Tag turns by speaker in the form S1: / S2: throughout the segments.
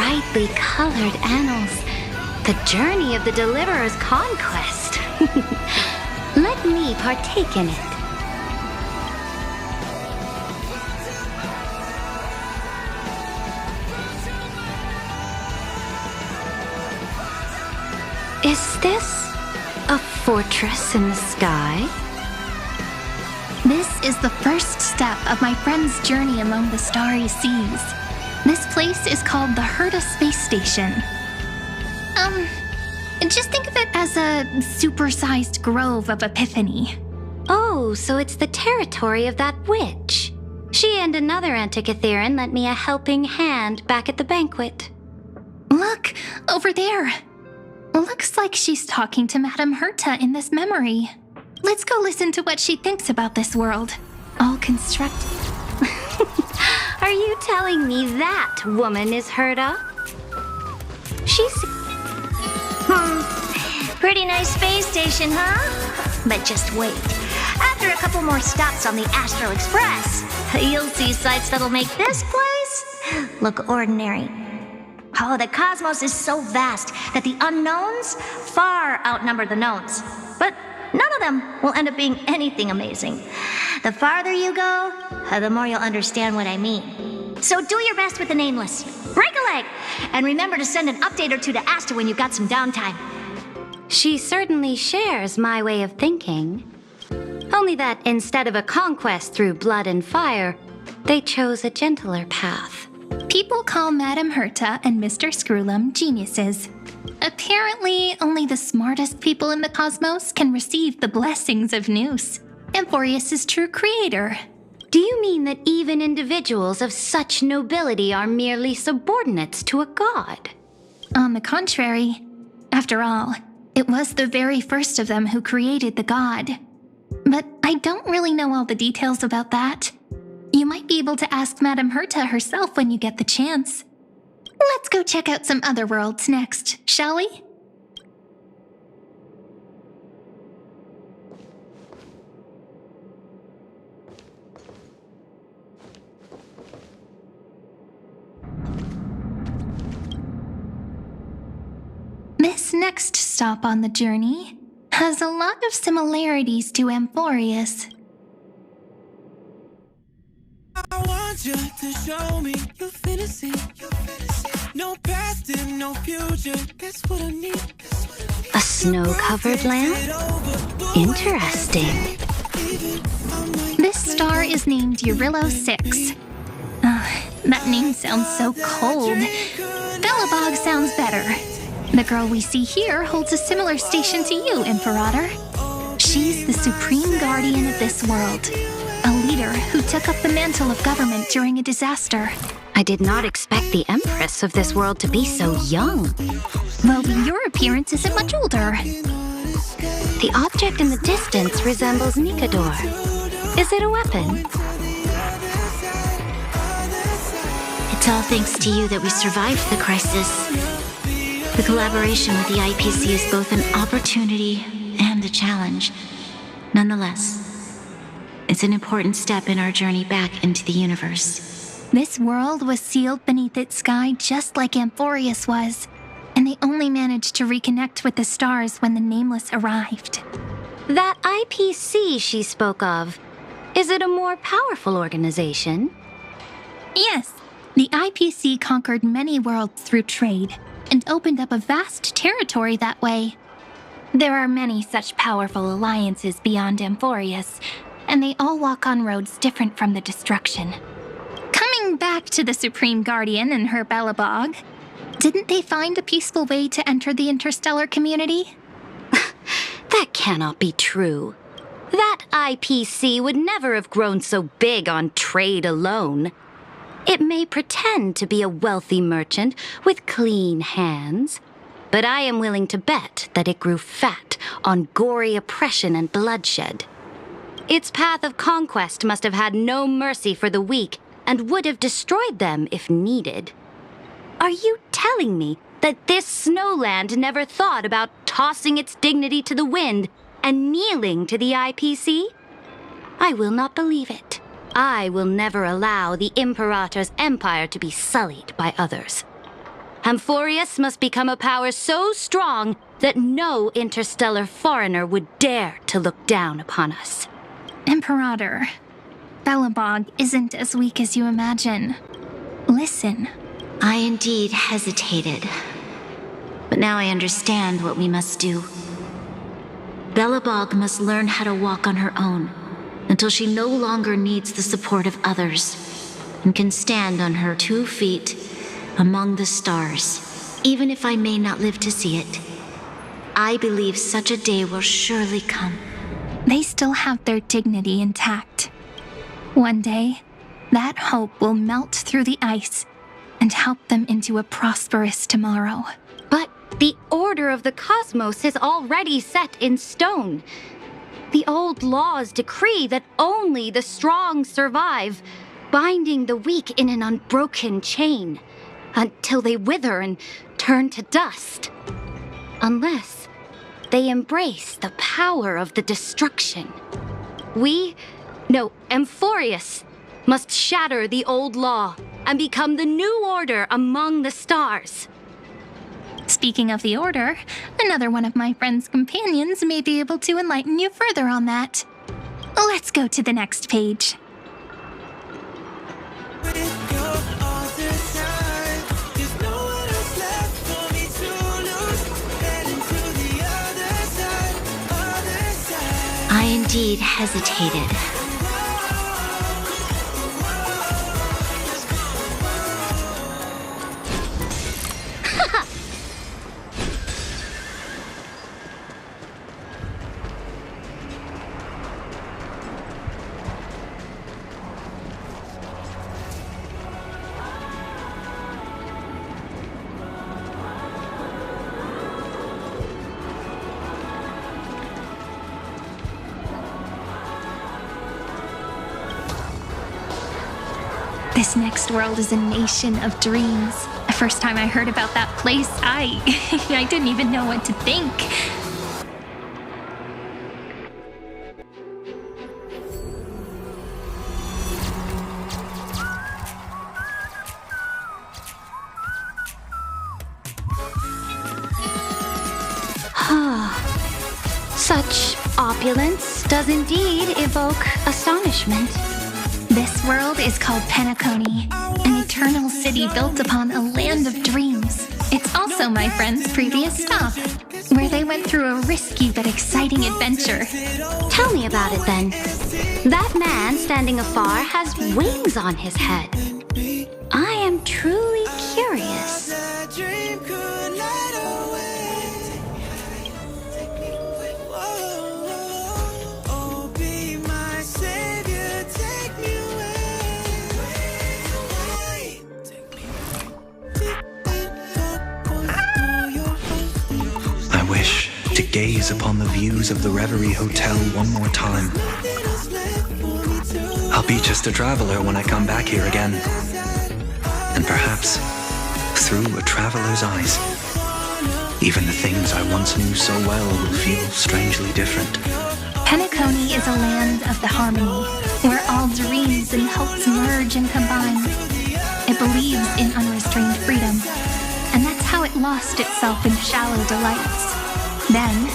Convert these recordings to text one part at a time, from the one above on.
S1: brightly colored annals. The journey of the Deliverer's conquest. Let me partake in it. Is this a fortress in the sky?
S2: This is the first step of my friend's journey among the starry seas. This place is called the Herta Space Station. Just think of it as a supersized grove of Epiphany.
S1: Oh, so it's the territory of that witch. She and another Antikytherian lent me a helping hand back at the banquet.
S2: Look, over there. Looks like she's talking to Madame Herta in this memory. Let's go listen to what she thinks about this world. All constructed.
S1: Are you telling me that woman is Herta? She's...
S3: Pretty nice space station, huh? But just wait. After a couple more stops on the Astro Express, you'll see sights that'll make this place look ordinary. Oh, the cosmos is so vast that the unknowns far outnumber the knowns. But none of them will end up being anything amazing. The farther you go, the more you'll understand what I mean. So do your best with the nameless. Break a leg! And remember to send an update or two to Asta when you've got some downtime.
S1: She certainly shares my way of thinking. Only that instead of a conquest through blood and fire, they chose a gentler path.
S2: People call Madame Herta and Mr. Screwlum geniuses. Apparently, only the smartest people in the cosmos can receive the blessings of Nous, Amphorius' true creator.
S1: Do you mean that even individuals of such nobility are merely subordinates to a god?
S2: On the contrary, after all, it was the very first of them who created the god. But I don't really know all the details about that. You might be able to ask Madame Herta herself when you get the chance. Let's go check out some other worlds next, shall we? This next stop on the journey has a lot of similarities to Amphorius.
S4: I want you to show me your fantasy. No past and no future. That's what I need.
S1: A snow-covered land? Interesting.
S2: This star is named Eurylo 6. That name sounds so cold. Belobog sounds better. The girl we see here holds a similar station to you, Imperator. She's the supreme guardian of this world. A leader who took up the mantle of government during a disaster.
S1: I did not expect the Empress of this world to be so young.
S2: Well, your appearance isn't much older.
S1: The object in the distance resembles Nikador. Is it a weapon?
S3: It's all thanks to you that we survived the crisis. The collaboration with the IPC is both an opportunity and a challenge. Nonetheless, it's an important step in our journey back into the universe.
S2: This world was sealed beneath its sky just like Amphorius was, and they only managed to reconnect with the stars when the Nameless arrived.
S1: That IPC she spoke of, is it a more powerful organization?
S2: Yes, the IPC conquered many worlds through trade, and opened up a vast territory that way. There are many such powerful alliances beyond Amphorius, and they all walk on roads different from the destruction. Coming back to the Supreme Guardian and her Belobog, didn't they find a peaceful way to enter the interstellar community?
S1: That cannot be true. That IPC would never have grown so big on trade alone. It may pretend to be a wealthy merchant with clean hands, but I am willing to bet that it grew fat on gory oppression and bloodshed. Its path of conquest must have had no mercy for the weak and would have destroyed them if needed. Are you telling me that this snowland never thought about tossing its dignity to the wind and kneeling to the IPC? I will not believe it. I will never allow the Imperator's empire to be sullied by others. Amphorius must become a power so strong that no interstellar foreigner would dare to look down upon us.
S2: Imperator, Belobog isn't as weak as you imagine. Listen.
S3: I indeed hesitated. But now I understand what we must do. Belobog must learn how to walk on her own until she no longer needs the support of others and can stand on her 2 feet among the stars, even if I may not live to see it. I believe such a day will surely come.
S2: They still have their dignity intact. One day, that hope will melt through the ice and help them into a prosperous tomorrow.
S1: But the order of the cosmos is already set in stone. The old laws decree that only the strong survive, binding the weak in an unbroken chain, until they wither and turn to dust. Unless they embrace the power of the destruction. Amphorius must shatter the old law and become the new order among the stars.
S2: Speaking of the order, another one of my friend's companions may be able to enlighten you further on that. Let's go to the next page.
S3: I indeed hesitated.
S2: This next world is a nation of dreams. The first time I heard about that place, I didn't even know what to think.
S1: Such opulence does indeed evoke astonishment.
S2: This world is called Penacony, an eternal city built upon a land of dreams. It's also my friend's previous stop, where they went through a risky but exciting adventure.
S1: Tell me about it then. That man standing afar has wings on his head. I am truly curious.
S5: To gaze upon the views of the Reverie Hotel one more time. I'll be just a traveler when I come back here again. And perhaps, through a traveler's eyes, even the things I once knew so well will feel strangely different.
S2: Penacony is a land of the harmony, where all dreams and hopes merge and combine. It believes in unrestrained freedom, and that's how it lost itself in shallow delights. Then,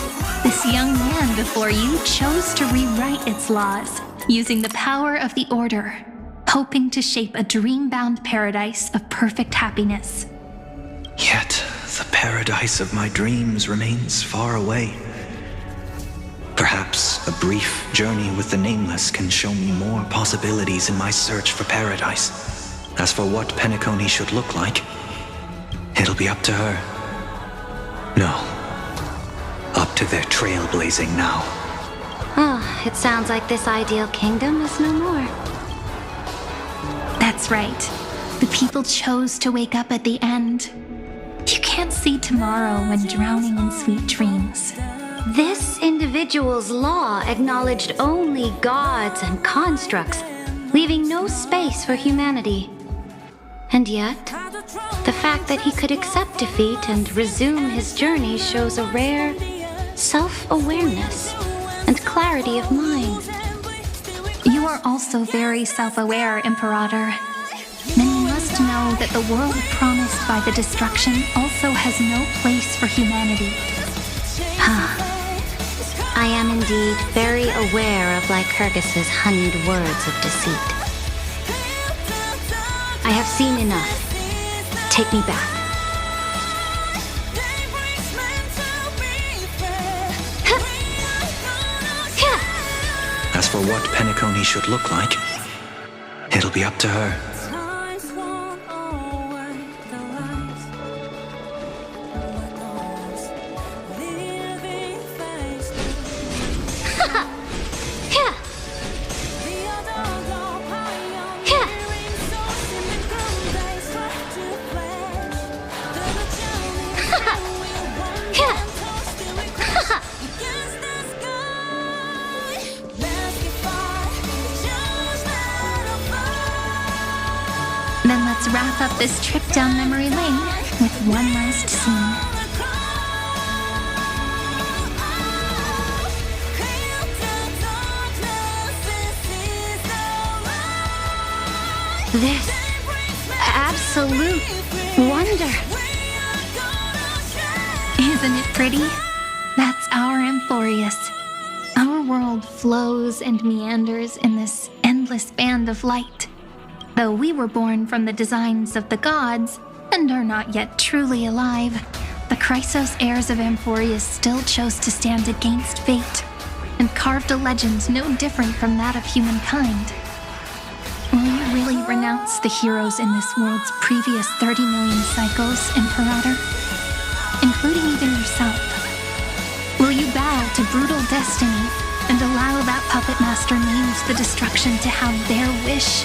S2: this young man before you chose to rewrite its laws, using the power of the Order, hoping to shape a dream-bound paradise of perfect happiness.
S5: Yet, the paradise of my dreams remains far away. Perhaps a brief journey with the Nameless can show me more possibilities in my search for paradise. As for what Penacony should look like, it'll be up to her. No. Up to their trailblazing now.
S1: Oh, it sounds like this ideal kingdom is no more.
S2: That's right. The people chose to wake up at the end. You can't see tomorrow when drowning in sweet dreams.
S1: This individual's law acknowledged only gods and constructs, leaving no space for humanity. And yet, the fact that he could accept defeat and resume his journey shows a rare self-awareness and clarity of mind.
S2: You are also very self-aware, Imperator. Then you must must know that the world promised by the destruction also has no place for humanity.
S1: I am indeed very aware of Lycurgus's honeyed words of deceit. I have seen enough. Take me back.
S5: As for what Penacony should look like, it'll be up to her.
S2: Then let's wrap up this trip down memory lane with one last scene.
S1: This absolute wonder.
S2: Isn't it pretty? That's our Amphorius. Our world flows and meanders in this endless band of light. Though we were born from the designs of the gods and are not yet truly alive, the Chrysos heirs of Amphorius still chose to stand against fate and carved a legend no different from that of humankind. Will you really renounce the heroes in this world's previous 30 million cycles, Imperator? Including even yourself. Will you bow to brutal destiny and allow that puppet master named the destruction to have their wish?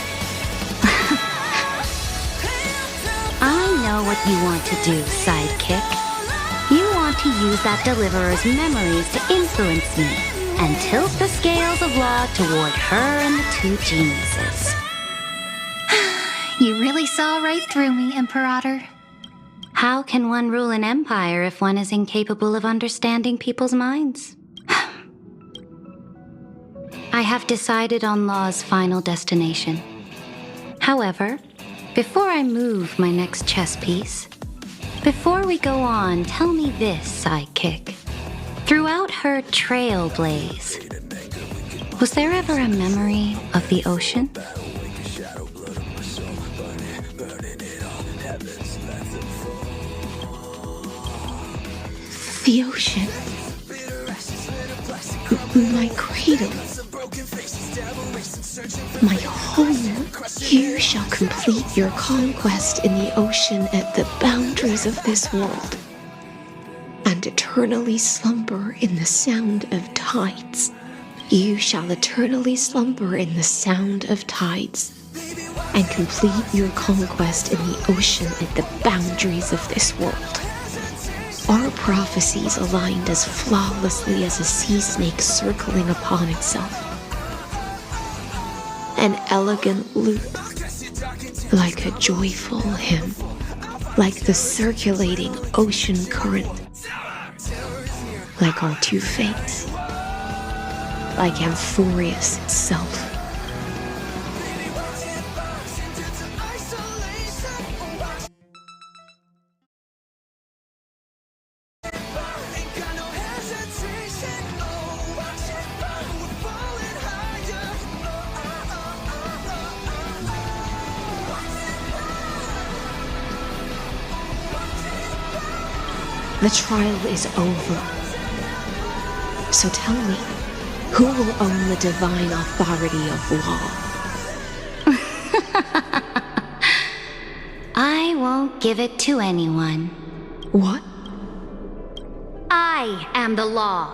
S1: I know what you want to do, sidekick. You want to use that deliverer's memories to influence me and tilt the scales of law toward her and the two geniuses.
S2: You really saw right through me, Imperator.
S1: How can one rule an empire if one is incapable of understanding people's minds? I have decided on Law's final destination. However, before I move my next chess piece, before we go on, tell me this, sidekick. Throughout her trailblaze, was there ever a memory of the ocean?
S6: The ocean. My cradle. My home. You shall complete your conquest in the ocean at the boundaries of this world, and eternally slumber in the sound of tides. You shall eternally slumber in the sound of tides, and complete your conquest in the ocean at the boundaries of this world. Our prophecies aligned as flawlessly as a sea snake circling upon itself. An elegant loop, like a joyful hymn, like the circulating ocean current, like our two fates, like Amphorius itself. The trial is over. So tell me, who will own the divine authority of law?
S1: I won't give it to anyone.
S6: What?
S1: I am the law.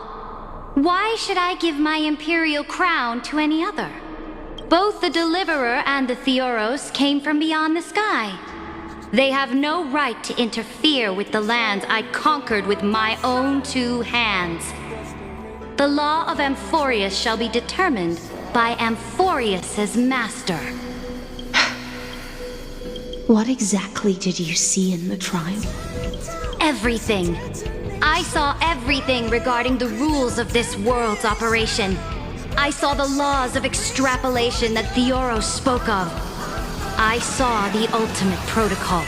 S1: Why should I give my imperial crown to any other? Both the Deliverer and the Theoros came from beyond the sky. They have no right to interfere with the lands I conquered with my own two hands. The law of Amphorius shall be determined by Amphorius's master.
S6: What exactly did you see in the trial?
S1: Everything. I saw everything regarding the rules of this world's operation. I saw the laws of extrapolation that Theoros spoke of. I saw the ultimate protocol.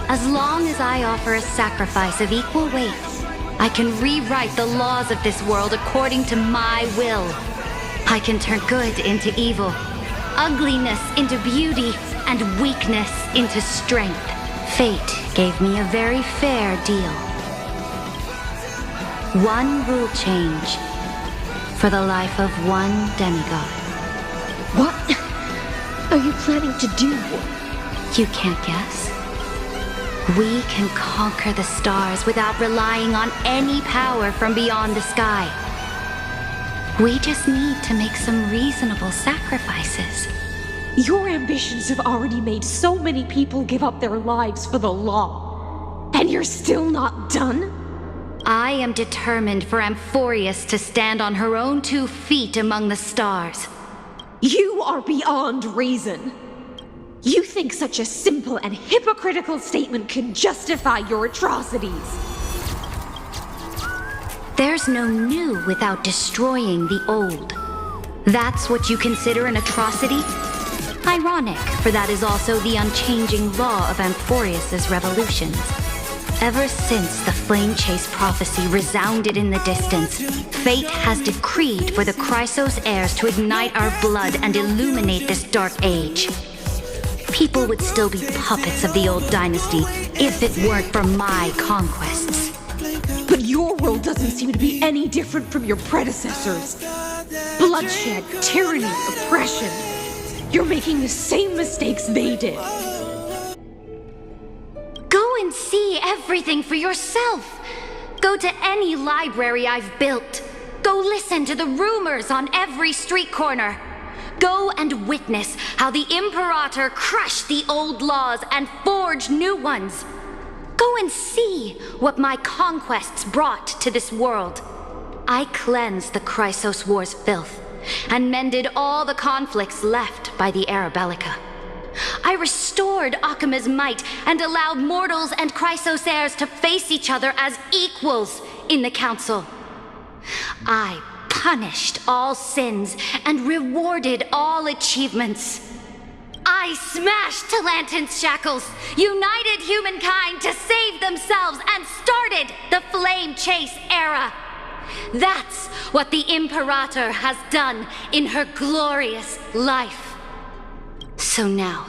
S1: As long as I offer a sacrifice of equal weight, I can rewrite the laws of this world according to my will. I can turn good into evil, ugliness into beauty, and weakness into strength. Fate gave me a very fair deal. One rule change for the life of one demigod.
S6: What are you planning to do?
S1: You can't guess? We can conquer the stars without relying on any power from beyond the sky. We just need to make some reasonable sacrifices.
S6: Your ambitions have already made so many people give up their lives for the law. And you're still not done?
S1: I am determined for Amphorius to stand on her own 2 feet among the stars.
S6: You are beyond reason. You think such a simple and hypocritical statement can justify your atrocities.
S1: There's no new without destroying the old. That's what you consider an atrocity? Ironic, for that is also the unchanging law of Amphorius's revolutions. Ever since the Flame Chase prophecy resounded in the distance, fate has decreed for the Chrysos heirs to ignite our blood and illuminate this dark age. People would still be puppets of the old dynasty if it weren't for my conquests.
S6: But your world doesn't seem to be any different from your predecessors. Bloodshed, tyranny, oppression. You're making the same mistakes they did.
S1: Go and see everything for yourself. Go to any library I've built. Go listen to the rumors on every street corner. Go and witness how the Imperator crushed the old laws and forged new ones. Go and see what my conquests brought to this world. I cleansed the Chrysos War's filth and mended all the conflicts left by the Arabellica. I restored Akima's might and allowed mortals and Chrysos heirs to face each other as equals in the council. I punished all sins and rewarded all achievements. I smashed Talantin's shackles, united humankind to save themselves, and started the Flame Chase era. That's what the Imperator has done in her glorious life. So now,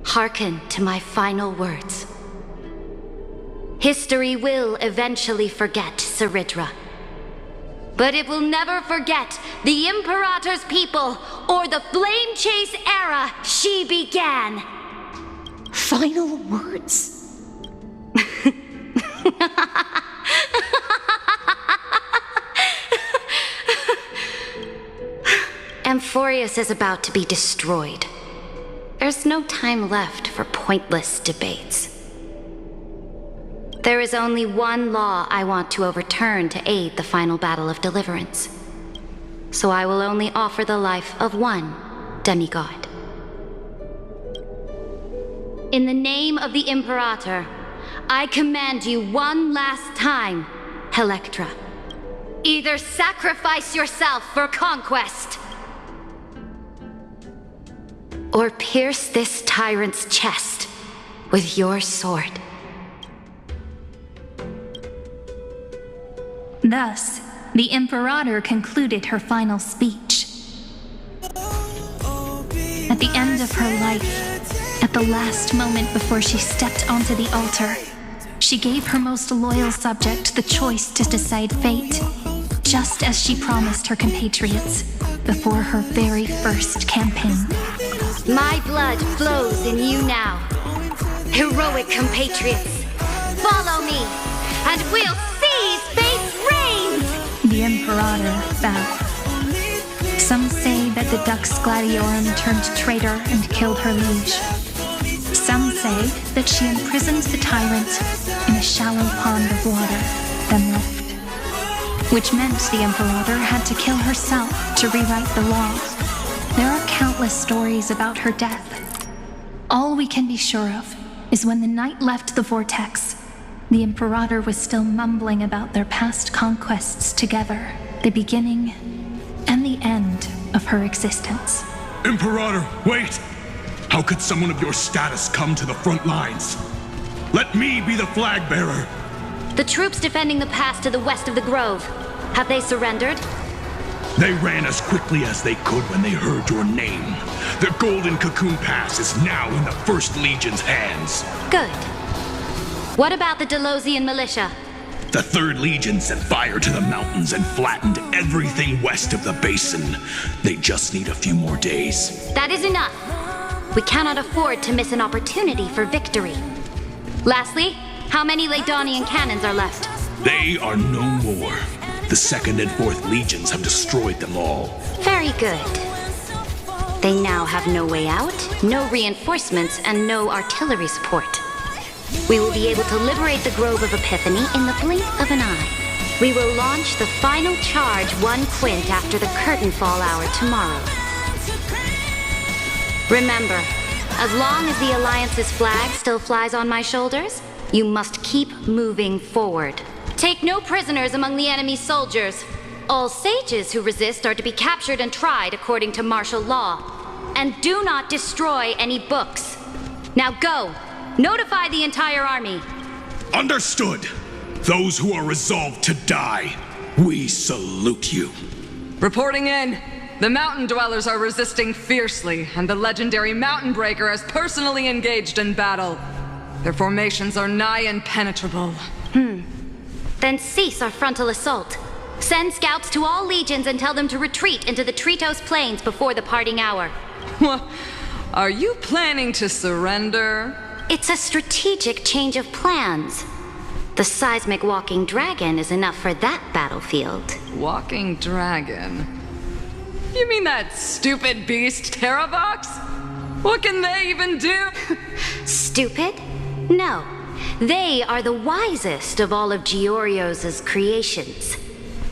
S1: hearken to my final words. History will eventually forget Cerydra, but it will never forget the Imperator's people or the Flame Chase era she began.
S6: Final words?
S1: Amphorius is about to be destroyed. There's no time left for pointless debates. There is only one law I want to overturn to aid the final battle of deliverance. So I will only offer the life of one demigod. In the name of the Imperator, I command you one last time, Electra. Either sacrifice yourself for conquest, or pierce this tyrant's chest with your sword.
S2: Thus, the Imperator concluded her final speech. At the end of her life, at the last moment before she stepped onto the altar, she gave her most loyal subject the choice to decide fate, just as she promised her compatriots before her very first campaign.
S1: My blood flows in you now. Heroic compatriots, follow me, and we'll seize fate's reigns!
S2: The Imperator bowed. Some say that the Dux Gladiorum turned traitor and killed her liege. Some say that she imprisoned the tyrant in a shallow pond of water, then left. Which meant the Imperator had to kill herself to rewrite the law. There are countless stories about her death. All we can be sure of is when the knight left the vortex, the Imperator was still mumbling about their past conquests together, the beginning and the end of her existence.
S7: Imperator, wait! How could someone of your status come to the front lines? Let me be the flag bearer.
S1: The troops defending the pass to the west of the grove. Have they surrendered?
S7: They ran as quickly as they could when they heard your name. The Golden Cocoon Pass is now in the First Legion's hands.
S1: Good. What about the Delosian militia?
S7: The 3rd Legion set fire to the mountains and flattened everything west of the basin. They just need a few more days.
S1: That is enough. We cannot afford to miss an opportunity for victory. Lastly, how many Laydonian cannons are left?
S7: They are no more. The 2nd and 4th Legions have destroyed them all.
S1: Very good. They now have no way out, no reinforcements, and no artillery support. We will be able to liberate the Grove of Epiphany in the blink of an eye. We will launch the final charge 1 quint after the curtain fall hour tomorrow. Remember, as long as the Alliance's flag still flies on my shoulders, you must keep moving forward. Take no prisoners among the enemy's soldiers. All sages who resist are to be captured and tried according to martial law. And do not destroy any books. Now go! Notify the entire army.
S7: Understood. Those who are resolved to die, we salute you.
S8: Reporting in. The mountain dwellers are resisting fiercely, and the legendary Mountain Breaker has personally engaged in battle. Their formations are nigh impenetrable.
S1: Then cease our frontal assault. Send scouts to all legions and tell them to retreat into the Tritos Plains before the parting hour.
S8: What? Are you planning to surrender?
S1: It's a strategic change of plans. The seismic walking dragon is enough for that battlefield.
S8: Walking dragon? You mean that stupid beast, Teravox? What can they even do?
S1: Stupid? No. They are the wisest of all of Georgios' creations.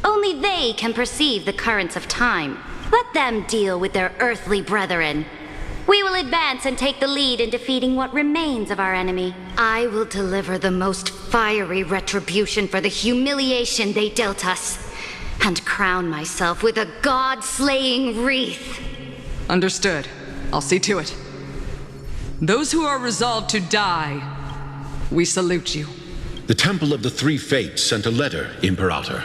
S1: Only they can perceive the currents of time. Let them deal with their earthly brethren. We will advance and take the lead in defeating what remains of our enemy. I will deliver the most fiery retribution for the humiliation they dealt us, and crown myself with a god-slaying wreath.
S8: Understood. I'll see to it. Those who are resolved to die, we salute you.
S9: The Temple of the Three Fates sent a letter, Imperator.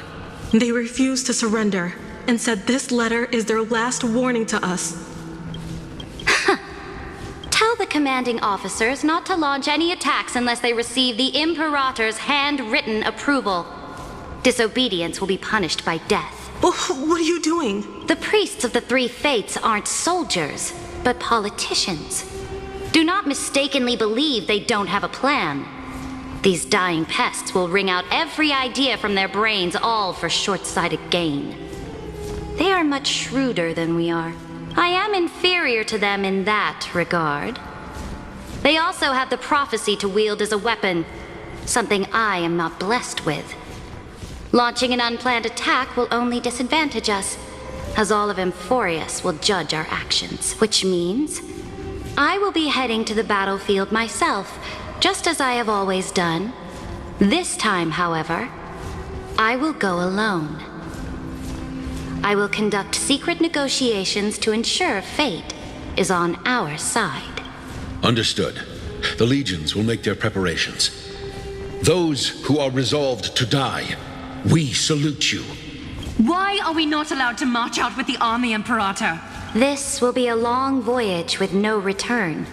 S10: They refused to surrender, and said this letter is their last warning to us.
S1: Tell the commanding officers not to launch any attacks unless they receive the Imperator's handwritten approval. Disobedience will be punished by death.
S10: What are you doing?
S1: The priests of the Three Fates aren't soldiers, but politicians. Do not mistakenly believe they don't have a plan. These dying pests will wring out every idea from their brains, all for short-sighted gain. They are much shrewder than we are. I am inferior to them in that regard. They also have the prophecy to wield as a weapon, something I am not blessed with. Launching an unplanned attack will only disadvantage us, as all of Emphorius will judge our actions, which means I will be heading to the battlefield myself, just as I have always done. This time, however, I will go alone. I will conduct secret negotiations to ensure fate is on our side.
S9: Understood. The legions will make their preparations. Those who are resolved to die, we salute you.
S11: Why are we not allowed to march out with the army, Imperator?
S1: This will be a long voyage with no return.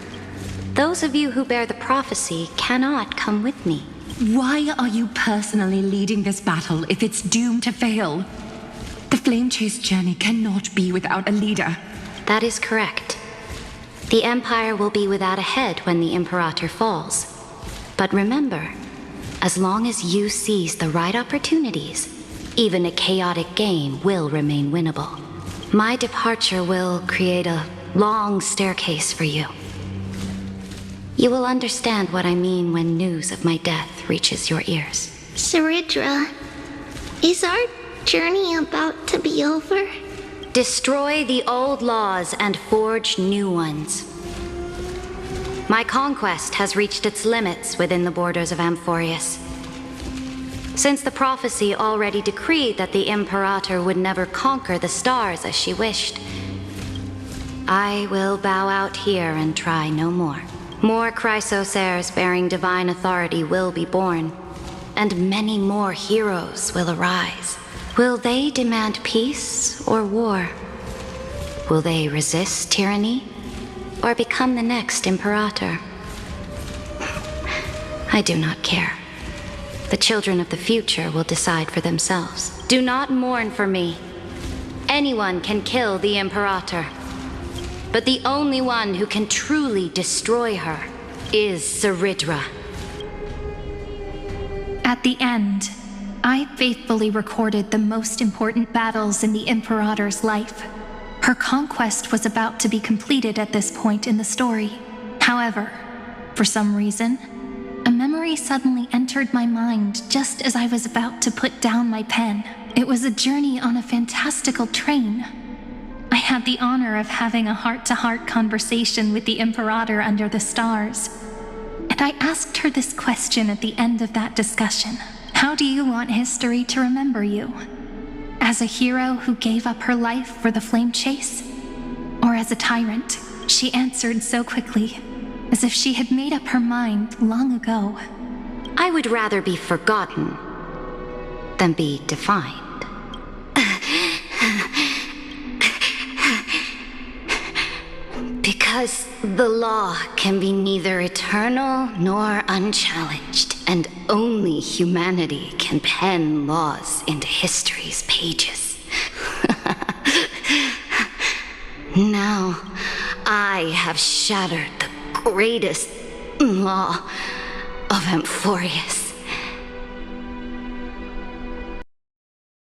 S1: Those of you who bear the prophecy cannot come with me.
S11: Why are you personally leading this battle if it's doomed to fail? The Flame Chase journey cannot be without a leader.
S1: That is correct. The Empire will be without a head when the Imperator falls. But remember, as long as you seize the right opportunities, even a chaotic game will remain winnable. My departure will create a long staircase for you. You will understand what I mean when news of my death reaches your ears.
S3: Cerydra, is our journey about to be over?
S1: Destroy the old laws and forge new ones. My conquest has reached its limits within the borders of Amphorius. Since the prophecy already decreed that the Imperator would never conquer the stars as she wished, I will bow out here and try no more. More Chrysosaurs bearing divine authority will be born, and many more heroes will arise. Will they demand peace or war? Will they resist tyranny or become the next Imperator? I do not care. The children of the future will decide for themselves. Do not mourn for me. Anyone can kill the Imperator, but the only one who can truly destroy her is Cerydra.
S2: At the end, I faithfully recorded the most important battles in the Imperator's life. Her conquest was about to be completed at this point in the story. However, for some reason, a memory suddenly entered my mind just as I was about to put down my pen. It was a journey on a fantastical train. I had the honor of having a heart-to-heart conversation with the Imperator under the stars, and I asked her this question at the end of that discussion. How do you want history to remember you? As a hero who gave up her life for the flame chase? Or as a tyrant? She answered so quickly, as if she had made up her mind long ago.
S1: I would rather be forgotten than be defined. Because the law can be neither eternal nor unchallenged, and only humanity can pen laws into history's pages. Now, I have shattered the greatest law of Amphorius.